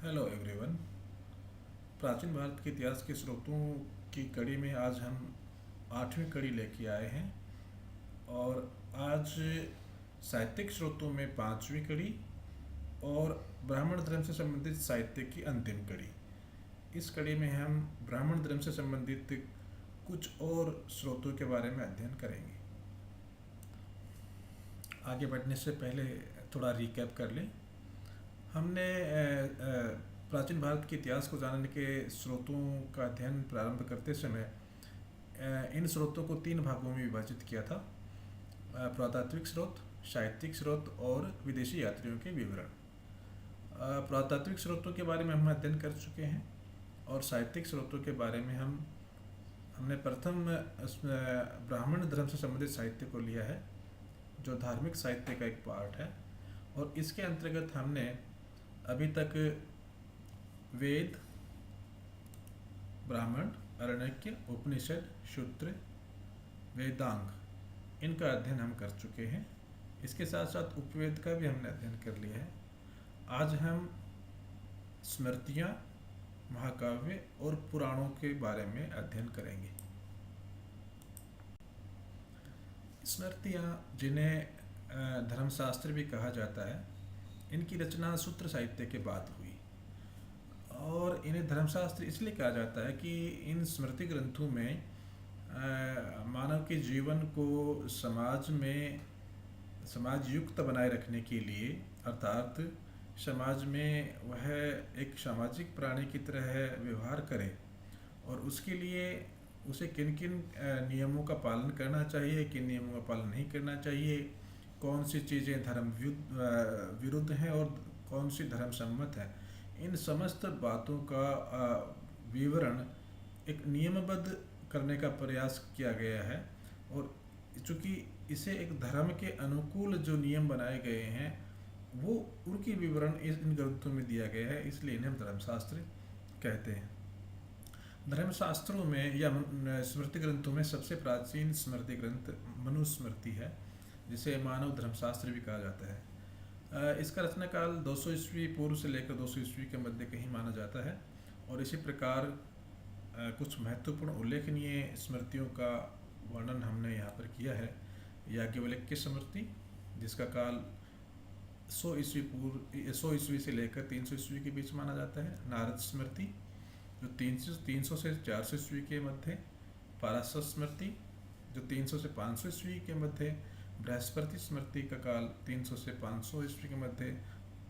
Hello everyone. प्राचीन भारत के इतिहास के स्रोतों की कड़ी में आज हम आठवीं कड़ी लेके आए हैं। और आज साहित्यिक स्रोतों में पांचवीं कड़ी और ब्राह्मण धर्म से संबंधित साहित्य की अंतिम कड़ी। इस कड़ी में हम ब्राह्मण धर्म से संबंधित कुछ और स्रोतों के बारे में अध्ययन करेंगे। आगे बढ़ने से पहले थोड़ा रिकैप कर लें। हमने प्राचीन भारत के इतिहास को जानने के स्रोतों का अध्ययन प्रारंभ करते समय इन स्रोतों को तीन भागों में विभाजित किया था: पुरातात्विक स्रोत, साहित्यिक स्रोत और विदेशी यात्रियों के विवरण। पुरातात्विक स्रोतों के बारे में हम अध्ययन कर चुके हैं और साहित्यिक स्रोतों के बारे में हमने प्रथम ब्राह्मण धर्म से संबंधित साहित्य को लिया है, जो धार्मिक साहित्य का एक पार्ट है। और इसके अंतर्गत हमने अभी तक वेद, ब्राह्मण, आरण्यक, उपनिषद, सूत्र, वेदांग, इनका अध्ययन हम कर चुके हैं। इसके साथ साथ उपवेद का भी हमने अध्ययन कर लिया है। आज हम स्मृतियाँ, महाकाव्य और पुराणों के बारे में अध्ययन करेंगे। स्मृतियाँ, जिन्हें धर्मशास्त्र भी कहा जाता है, इनकी रचना सूत्र साहित्य के बाद हुई और इन्हें धर्मशास्त्र इसलिए कहा जाता है कि इन स्मृति ग्रंथों में मानव के जीवन को समाज युक्त बनाए रखने के लिए, अर्थात समाज में वह एक सामाजिक प्राणी की तरह व्यवहार करे और उसके लिए उसे किन किन नियमों का पालन करना चाहिए, किन नियमों का पालन नहीं करना चाहिए, कौन सी चीज़ें धर्म विरुद्ध हैं और कौन सी धर्म सम्मत है, इन समस्त बातों का विवरण एक नियमबद्ध करने का प्रयास किया गया है। और चूँकि इसे एक धर्म के अनुकूल जो नियम बनाए गए हैं वो उनकी विवरण इन ग्रंथों में दिया गया है, इसलिए इन्हें धर्मशास्त्र कहते हैं। धर्मशास्त्रों में या स्मृति ग्रंथों में सबसे प्राचीन स्मृति ग्रंथ मनुस्मृति है, जिसे मानव धर्मशास्त्र भी कहा जाता है। इसका रचना काल 200 ईस्वी पूर्व से लेकर 200 ईस्वी के मध्य कहीं माना जाता है। और इसी प्रकार कुछ महत्वपूर्ण उल्लेखनीय स्मृतियों का वर्णन हमने यहाँ पर किया है। याज्ञवल्क्य स्मृति, जिसका काल 100 ईस्वी से लेकर 300 ईस्वी के बीच माना जाता है। नारद स्मृति, जो 300 से 400 ईस्वी के मध्य। पाराशर स्मृति, जो 300 से 500 ईस्वी के मध्य। बृहस्पति स्मृति का काल 300 से 500 ईस्वी के मध्य।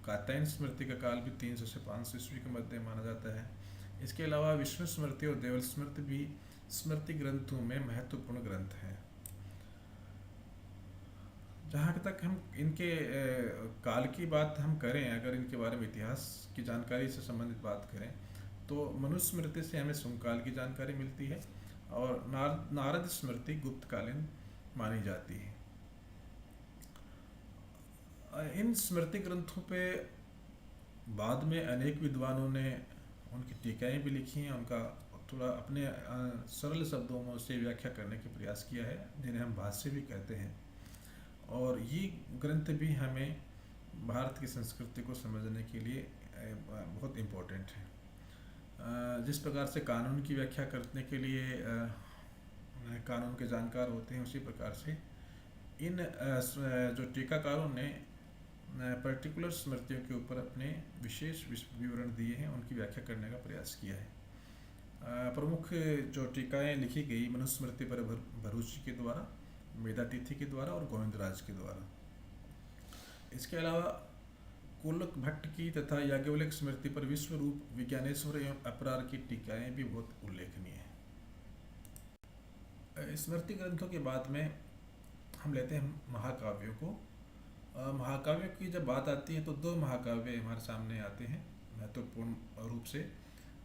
कात्यायन स्मृति का काल भी 300 से 500 ईस्वी के मध्य माना जाता है। इसके अलावा विष्णु स्मृति और देवल स्मृति भी स्मृति ग्रंथों में महत्वपूर्ण ग्रंथ हैं। जहाँ तक हम इनके काल की बात हम करें, अगर इनके बारे में इतिहास की जानकारी से संबंधित बात करें तो मनुस्मृति से हमें सुंकाल की जानकारी मिलती है और नारद स्मृति गुप्तकालीन मानी जाती है। इन स्मृति ग्रंथों पे बाद में अनेक विद्वानों ने उनकी टीकाएँ भी लिखी हैं, उनका थोड़ा अपने सरल शब्दों में उसे व्याख्या करने की प्रयास किया है, जिन्हें हम भाष्य भी कहते हैं। और ये ग्रंथ भी हमें भारत की संस्कृति को समझने के लिए बहुत इम्पोर्टेंट है। जिस प्रकार से कानून की व्याख्या करने के लिए कानून के जानकार होते हैं, उसी प्रकार से इन जो टीकाकारों ने पर्टिकुलर स्मृतियों के ऊपर अपने विशेष विवरण दिए हैं, उनकी व्याख्या करने का प्रयास किया है। प्रमुख जो टीकाएँ लिखी गई मनुस्मृति पर भरूची के द्वारा, मेधातिथि के द्वारा और गोविंदराज के द्वारा। इसके अलावा कुल्लक भट्ट की तथा याज्ञवल्क्य स्मृति पर विश्वरूप, विज्ञानेश्वर एवं अपरार की टीकाएँ भी बहुत उल्लेखनीय हैं। स्मृति ग्रंथों के बाद में हम लेते हैं महाकाव्यों को। महाकाव्यों की जब बात आती है तो दो महाकाव्य हमारे सामने आते हैं महत्वपूर्ण रूप से,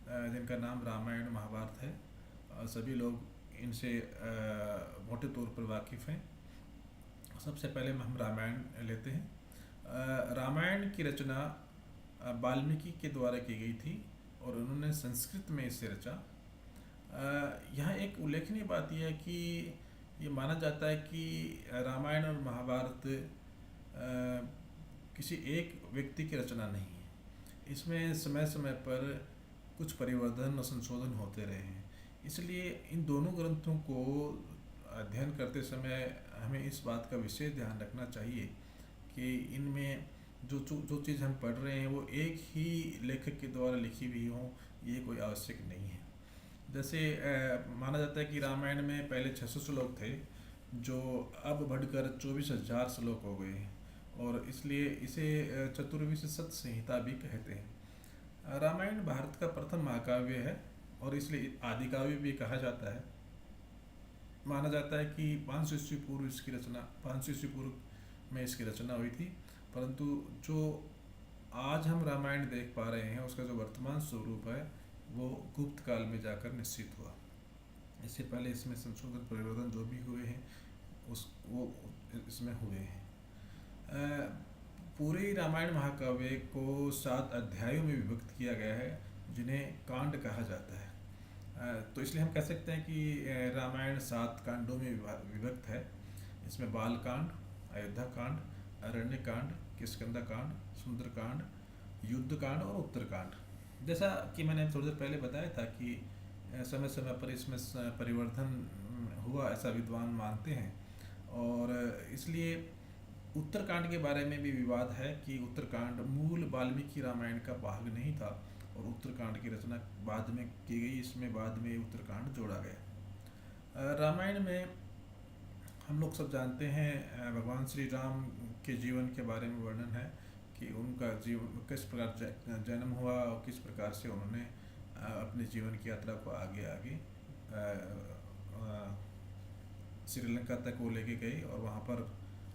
जिनका नाम रामायण महाभारत है। सभी लोग इनसे मोटे तौर पर वाकिफ़ हैं। सबसे पहले हम रामायण लेते हैं। रामायण की रचना वाल्मीकि के द्वारा की गई थी और उन्होंने संस्कृत में इसे रचा। यहाँ एक उल्लेखनीय बात यह है कि ये माना जाता है कि रामायण और महाभारत किसी एक व्यक्ति की रचना नहीं है। इसमें समय समय पर कुछ परिवर्धन और संशोधन होते रहे हैं। इसलिए इन दोनों ग्रंथों को अध्ययन करते समय हमें इस बात का विशेष ध्यान रखना चाहिए कि इनमें जो चीज़ हम पढ़ रहे हैं वो एक ही लेखक के द्वारा लिखी हुई हो, ये कोई आवश्यक नहीं है। जैसे माना जाता है कि रामायण में पहले 600 श्लोक थे, जो अब बढ़कर 24,000 श्लोक हो गए हैं, और इसलिए इसे चतुर्विंशति संहिता भी कहते हैं। रामायण भारत का प्रथम महाकाव्य है और इसलिए आदि काव्य भी कहा जाता है। माना जाता है कि 500 ईस्वी पूर्व इसकी रचना 500 ईस्वी पूर्व में इसकी रचना हुई थी, परंतु जो आज हम रामायण देख पा रहे हैं उसका जो वर्तमान स्वरूप है वो गुप्त काल में जाकर निश्चित हुआ। इससे पहले इसमें संशोधन परिवर्तन जो भी हुए हैं वो इसमें हुए हैं। पूरे रामायण महाकाव्य को 7 अध्यायों में विभक्त किया गया है, जिन्हें कांड कहा जाता है। तो इसलिए हम कह सकते हैं कि रामायण 7 कांडों में विभक्त है। इसमें बाल कांड, अयोध्या कांड, अरण्य कांड, किष्किंधा कांड, सुंदर कांड, युद्ध कांड और उत्तर कांड। जैसा कि मैंने थोड़ी देर पहले बताया था कि समय समय पर इसमें परिवर्तन हुआ, ऐसा विद्वान मानते हैं, और इसलिए उत्तरकांड के बारे में भी विवाद है कि उत्तरकांड मूल वाल्मीकि रामायण का भाग नहीं था और उत्तरकांड की रचना बाद में की गई, इसमें बाद में उत्तरकांड जोड़ा गया। रामायण में हम लोग सब जानते हैं भगवान श्री राम के जीवन के बारे में वर्णन है कि उनका जीवन किस प्रकार जन्म हुआ और किस प्रकार से उन्होंने अपने जीवन की यात्रा को आगे आगे श्रीलंका तक वो लेके गए और वहाँ पर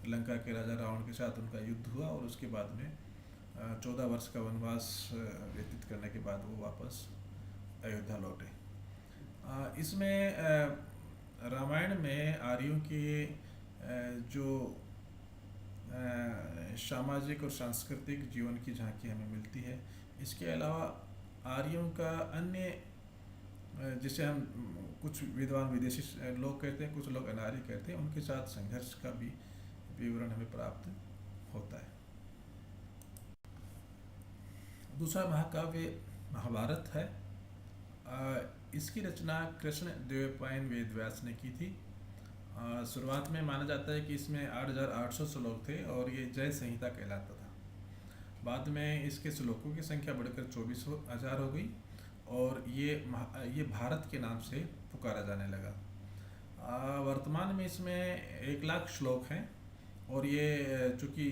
लंका के राजा रावण के साथ उनका युद्ध हुआ और उसके बाद में 14 वर्ष का वनवास व्यतीत करने के बाद वो वापस अयोध्या लौटे। इसमें रामायण में आर्यों के जो सामाजिक और सांस्कृतिक जीवन की झांकी हमें मिलती है। इसके अलावा आर्यों का अन्य, जिसे हम कुछ विद्वान विदेशी लोग कहते हैं, कुछ लोग अनार्य कहते हैं, उनके साथ संघर्ष का भी विवरण हमें प्राप्त होता है। दूसरा महाकाव्य महाभारत है। इसकी रचना कृष्ण द्वैपायन वेदव्यास ने की थी। शुरुआत में माना जाता है कि इसमें 8,800 श्लोक थे और ये जय संहिता कहलाता था। बाद में इसके श्लोकों की संख्या बढ़कर 24,000 हो गई और ये भारत के नाम से पुकारा जाने लगा। वर्तमान में इसमें 1,00,000 श्लोक हैं और ये चूँकि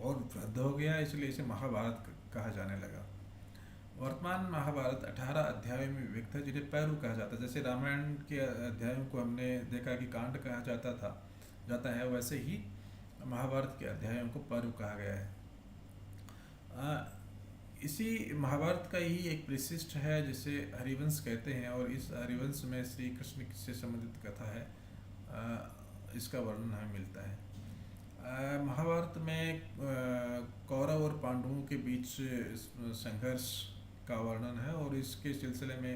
और वृद्ध हो गया इसलिए इसे महाभारत कहा जाने लगा। वर्तमान महाभारत 18 अध्यायों में विभक्त है, जिन्हें पैरु कहा जाता है। जैसे रामायण के अध्यायों को हमने देखा कि कांड कहा जाता है, वैसे ही महाभारत के अध्यायों को पैरु कहा गया है। इसी महाभारत का ही एक परिशिष्ट है जिसे हरिवंश कहते हैं और इस हरिवंश में श्री कृष्ण से संबंधित कथा है, इसका वर्णन हमें मिलता है। महाभारत में कौरव और पांडवों के बीच संघर्ष का वर्णन है और इसके सिलसिले में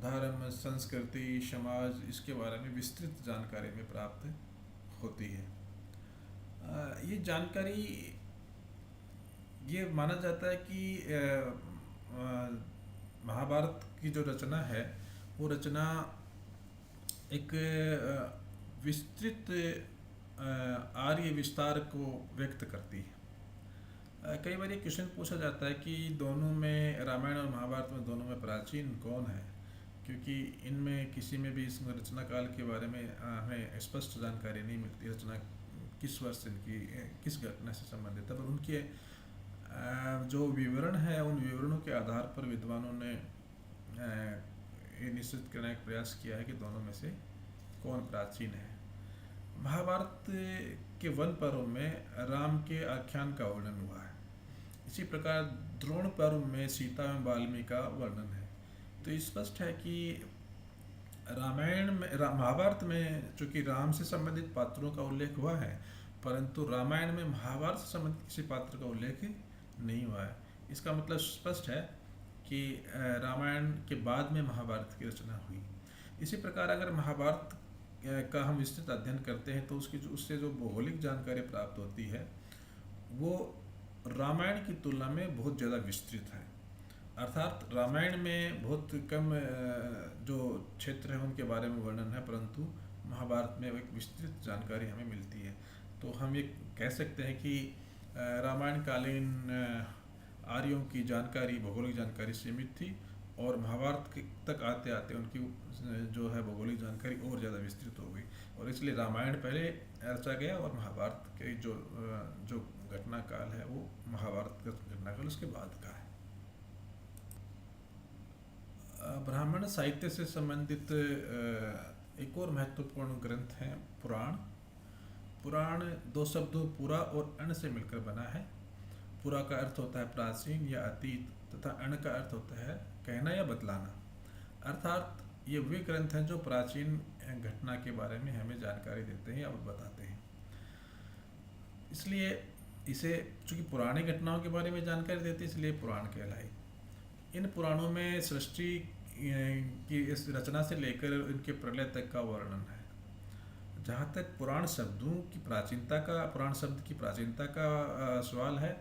धर्म, संस्कृति, समाज, इसके बारे में विस्तृत जानकारी में प्राप्त होती है। ये जानकारी, ये माना जाता है कि महाभारत की जो रचना है वो रचना एक विस्तृत आर्य विस्तार को व्यक्त करती है। कई बार ये क्वेश्चन पूछा जाता है कि दोनों में, रामायण और महाभारत में, दोनों में प्राचीन कौन है, क्योंकि इनमें किसी में भी इस रचना काल के बारे में हमें स्पष्ट जानकारी नहीं मिलती। रचना किस वर्ष इनकी, किस घटना से संबंधित है, पर उनके जो विवरण है उन विवरणों के आधार पर विद्वानों ने ये निश्चित करने का प्रयास किया है कि दोनों में से कौन प्राचीन है। महाभारत के वन पर्व में राम के आख्यान का वर्णन हुआ है। इसी प्रकार द्रोण पर्व में सीता एवं वाल्मीकि का वर्णन है। तो स्पष्ट है कि रामायण में, महाभारत में चूँकि राम से संबंधित पात्रों का उल्लेख हुआ है, परंतु रामायण में महाभारत से संबंधित किसी पात्र का उल्लेख नहीं हुआ है। इसका मतलब स्पष्ट है कि रामायण के बाद में महाभारत की रचना हुई। इसी प्रकार अगर महाभारत का हम विस्तृत अध्ययन करते हैं तो उससे जो भौगोलिक जानकारी प्राप्त होती है वो रामायण की तुलना में बहुत ज़्यादा विस्तृत है। अर्थात रामायण में बहुत कम जो क्षेत्र है उनके बारे में वर्णन है, परंतु महाभारत में एक विस्तृत जानकारी हमें मिलती है। तो हम ये कह सकते हैं कि रामायण कालीन आर्यों की जानकारी, भौगोलिक जानकारी सीमित थी, और महाभारत तक आते आते उनकी जो है भौगोलिक जानकारी और ज़्यादा विस्तृत हो गई, और इसलिए रामायण पहले रचा गया और महाभारत के जो घटना काल है वो महाभारत का घटना काल उसके बाद का है। ब्राह्मण साहित्य से संबंधित एक और महत्वपूर्ण ग्रंथ है पुराण। पुराण दो शब्दों पुरा और अण से मिलकर बना है। पुरा का अर्थ होता है प्राचीन या अतीत, तथा अण का अर्थ होता है कहना या बतलाना। अर्थात ये वे ग्रंथ हैं जो प्राचीन घटना के बारे में हमें जानकारी देते हैं या बताते हैं। इसलिए इसे, चूँकि पुरानी घटनाओं के बारे में जानकारी देते हैं, इसलिए पुराण कहलाई। इन पुराणों में सृष्टि की इस रचना से लेकर इनके प्रलय तक का वर्णन है। जहाँ तक पुराण शब्द की प्राचीनता का सवाल है,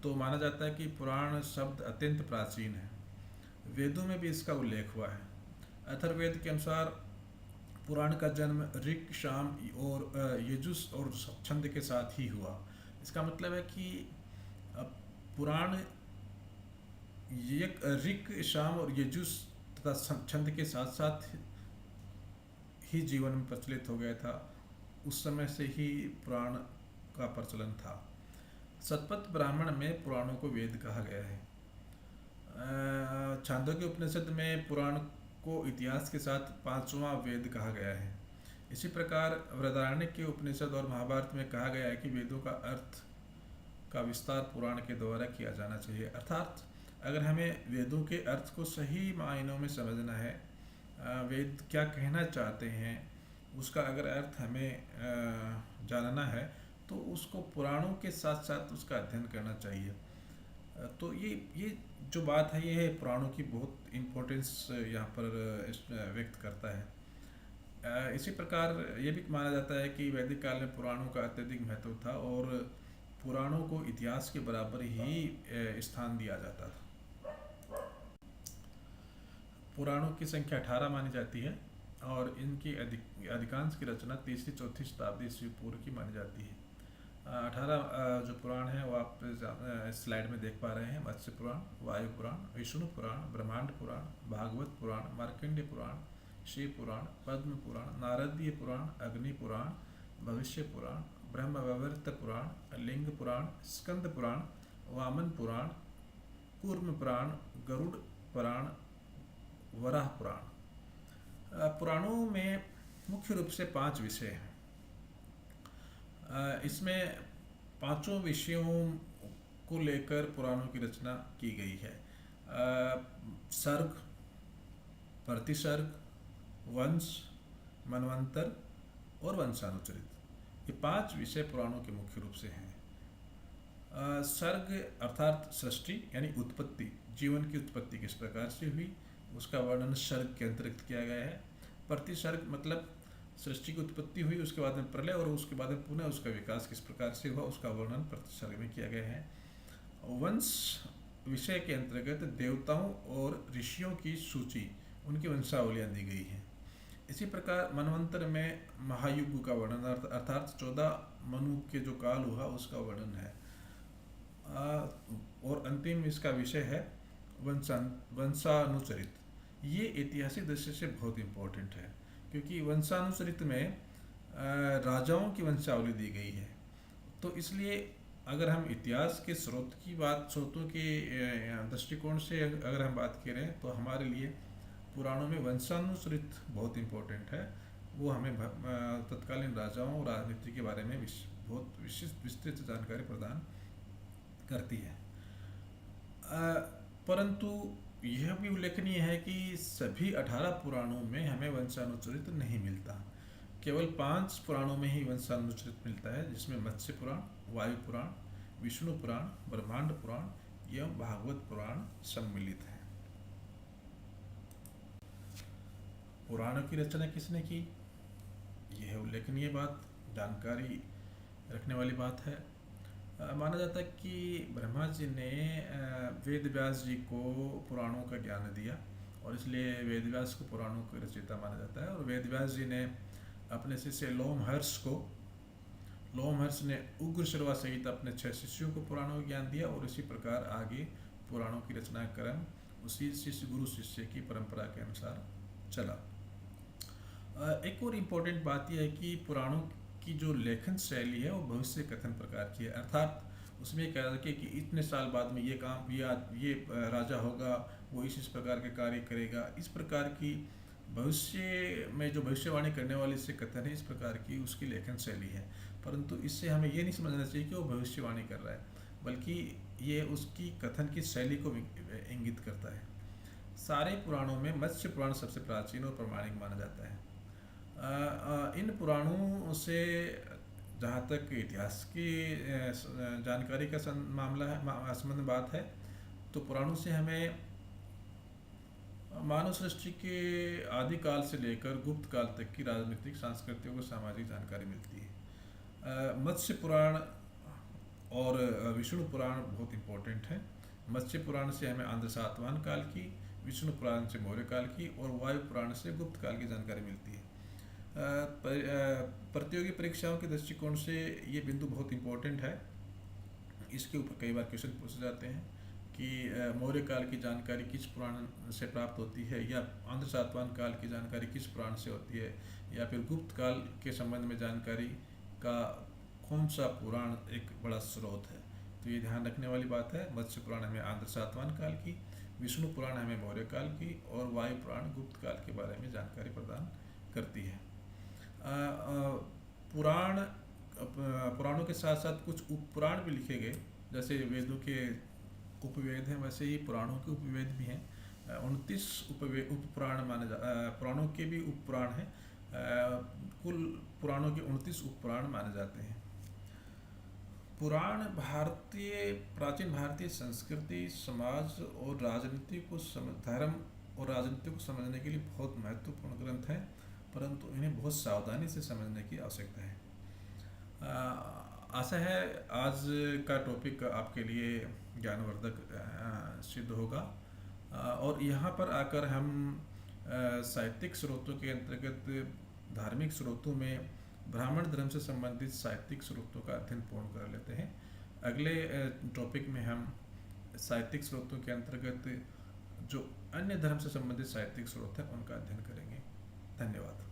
तो माना जाता है कि पुराण शब्द अत्यंत प्राचीन है। वेदों में भी इसका उल्लेख हुआ है। अथर्ववेद के अनुसार पुराण का जन्म ऋक, शाम और यजुस और छंद के साथ ही हुआ। इसका मतलब है कि पुराण ऋक, शाम और यजुस तथा छंद के साथ साथ ही जीवन में प्रचलित हो गया था। उस समय से ही पुराण का प्रचलन था। शतपथ ब्राह्मण में पुराणों को वेद कहा गया है। छांदोग्य उपनिषद में पुराण को इतिहास के साथ पांचवा वेद कहा गया है। इसी प्रकार बृहदारण्यक के उपनिषद और महाभारत में कहा गया है कि वेदों का अर्थ का विस्तार पुराण के द्वारा किया जाना चाहिए। अर्थात अगर हमें वेदों के अर्थ को सही मायनों में समझना है, वेद क्या कहना चाहते हैं, उसका अगर अर्थ हमें जानना है, तो उसको पुराणों के साथ साथ उसका अध्ययन करना चाहिए। तो ये जो बात है, ये है पुराणों की बहुत इम्पोर्टेंस यहाँ पर व्यक्त करता है। इसी प्रकार ये भी माना जाता है कि वैदिक काल में पुराणों का अत्यधिक महत्व था और पुराणों को इतिहास के बराबर ही स्थान दिया जाता था। पुराणों की संख्या 18 मानी जाती है और इनकी अधिकांश की रचना 3री-4थी शताब्दी ईस्वी पूर्व की मानी जाती है। 18 जो पुराण हैं वो आप स्लाइड में देख पा रहे हैं। मत्स्य पुराण, वायु पुराण, विष्णु पुराण, ब्रह्मांड पुराण, भागवत पुराण, मार्कंडेय पुराण, शिव पुराण, पद्म पुराण, नारदीय पुराण, अग्नि पुराण, भविष्य पुराण, ब्रह्मवैवर्त पुराण, लिंग पुराण, स्कंद पुराण, वामन पुराण, कूर्म पुराण, गरुड़ पुराण, वराह पुराण। पुराणों में मुख्य रूप से 5 विषय हैं। इसमें 5 विषयों को लेकर पुराणों की रचना की गई है। सर्ग, प्रतिसर्ग, वंश, मनवंतर और वंशानुचरित। ये 5 विषय पुराणों के मुख्य रूप से हैं। सर्ग अर्थात सृष्टि यानी उत्पत्ति, जीवन की उत्पत्ति किस प्रकार से हुई, उसका वर्णन सर्ग के अंतर्गत किया गया है। प्रतिसर्ग मतलब सृष्टि की उत्पत्ति हुई, उसके बाद में प्रलय और उसके बाद में पुनः उसका विकास किस प्रकार से हुआ, उसका वर्णन प्रतिसर्ग में किया गया है। वंश विषय के अंतर्गत देवताओं और ऋषियों की सूची, उनकी वंशावलियाँ दी गई हैं। इसी प्रकार मनवंतर में महायुग का वर्णन अर्थात 14 मनु के जो काल हुआ उसका वर्णन है। और अंतिम इसका विषय है वंशानुचरित। ये ऐतिहासिक दृष्टि से बहुत इम्पोर्टेंट है, क्योंकि वंशानुचरित में राजाओं की वंशावली दी गई है। तो इसलिए अगर हम इतिहास के स्रोतों के दृष्टिकोण से अगर हम बात करें, तो हमारे लिए पुराणों में वंशानुचरित बहुत इम्पोर्टेंट है। वो हमें तत्कालीन राजाओं और राजनीति के बारे में बहुत विस्तृत जानकारी प्रदान करती है। परंतु यह भी उल्लेखनीय है कि सभी 18 पुराणों में हमें वंशानुचरित नहीं मिलता। केवल 5 पुराणों में ही वंशानुचरित मिलता है, जिसमें मत्स्य पुराण, वायु पुराण, विष्णु पुराण, ब्रह्मांड पुराण एवं भागवत पुराण सम्मिलित हैं। पुराणों की रचना किसने की, यह उल्लेखनीय बात, जानकारी रखने वाली बात है। माना जाता है कि ब्रह्मा जी ने वेद व्यास जी को पुराणों का ज्ञान दिया, और इसलिए वेद व्यास को पुराणों के रचयिता माना जाता है। और वेद व्यास जी ने अपने शिष्य लोमहर्ष ने उग्र श्रवा सहित अपने 6 शिष्यों को पुराणों का ज्ञान दिया, और इसी प्रकार आगे पुराणों की रचना क्रम उसी शिष्य गुरु शिष्य की परंपरा के अनुसार चला। एक और इम्पोर्टेंट बात यह है कि पुराणों की जो लेखन शैली है वो भविष्य कथन प्रकार की है, अर्थात उसमें कह रखे कि इतने साल बाद में ये काम ये राजा होगा, वो इस प्रकार के कार्य करेगा, इस प्रकार की भविष्य में जो भविष्यवाणी करने वाली से कथन है, इस प्रकार की उसकी लेखन शैली है। परंतु इससे हमें ये नहीं समझना चाहिए कि वो भविष्यवाणी कर रहा है, बल्कि ये उसकी कथन की शैली को इंगित करता है। सारे पुराणों में मत्स्य पुराण सबसे प्राचीन और प्रामाणिक माना जाता है। इन पुराणों से जहाँ तक इतिहास की जानकारी का मामला है, संबंध बात है, तो पुराणों से हमें मानव सृष्टि के आदिकाल से लेकर गुप्त काल तक की राजनीतिक, सांस्कृतिक और सामाजिक जानकारी मिलती है। मत्स्य पुराण और विष्णु पुराण बहुत इम्पोर्टेंट है। मत्स्य पुराण से हमें आंध्र सातवाहन काल की, विष्णु पुराण से मौर्य काल की और वायु पुराण से गुप्त काल की जानकारी मिलती है। प्रतियोगी परीक्षाओं के दृष्टिकोण से ये बिंदु बहुत इम्पोर्टेंट है। इसके ऊपर कई बार क्वेश्चन पूछे जाते हैं कि मौर्य काल की जानकारी किस पुराण से प्राप्त होती है, या आंध्र सातवाहन काल की जानकारी किस पुराण से होती है, या फिर गुप्त काल के संबंध में जानकारी का कौन सा पुराण एक बड़ा स्रोत है। तो ये ध्यान रखने वाली बात है। मत्स्य पुराण हमें आंध्र सातवाहन काल की, विष्णु पुराण हमें मौर्य काल की, और वायु पुराण गुप्त काल के बारे में जानकारी प्रदान करती है। पुराणों के साथ साथ कुछ उपपुराण भी लिखे गए, जैसे वेदों के उपवेद हैं वैसे ही पुराणों के उपवेद भी हैं। 29 उपपुराण पुराणों के भी उपपुराण हैं। कुल पुराणों के 29 उपपुराण माने जाते हैं। पुराण प्राचीन भारतीय संस्कृति, समाज और राजनीति को धर्म और राजनीति को समझने के लिए बहुत महत्वपूर्ण ग्रंथ हैं, परंतु इन्हें बहुत सावधानी से समझने की आवश्यकता है। आशा है आज का टॉपिक आपके लिए ज्ञानवर्धक सिद्ध होगा, और यहाँ पर आकर हम साहित्यिक स्रोतों के अंतर्गत धार्मिक स्रोतों में ब्राह्मण धर्म से संबंधित साहित्यिक स्रोतों का अध्ययन पूर्ण कर लेते हैं। अगले टॉपिक में हम साहित्यिक स्रोतों के अंतर्गत जो अन्य धर्म से संबंधित साहित्यिक स्रोत हैं उनका अध्ययन करेंगे। धन्यवाद।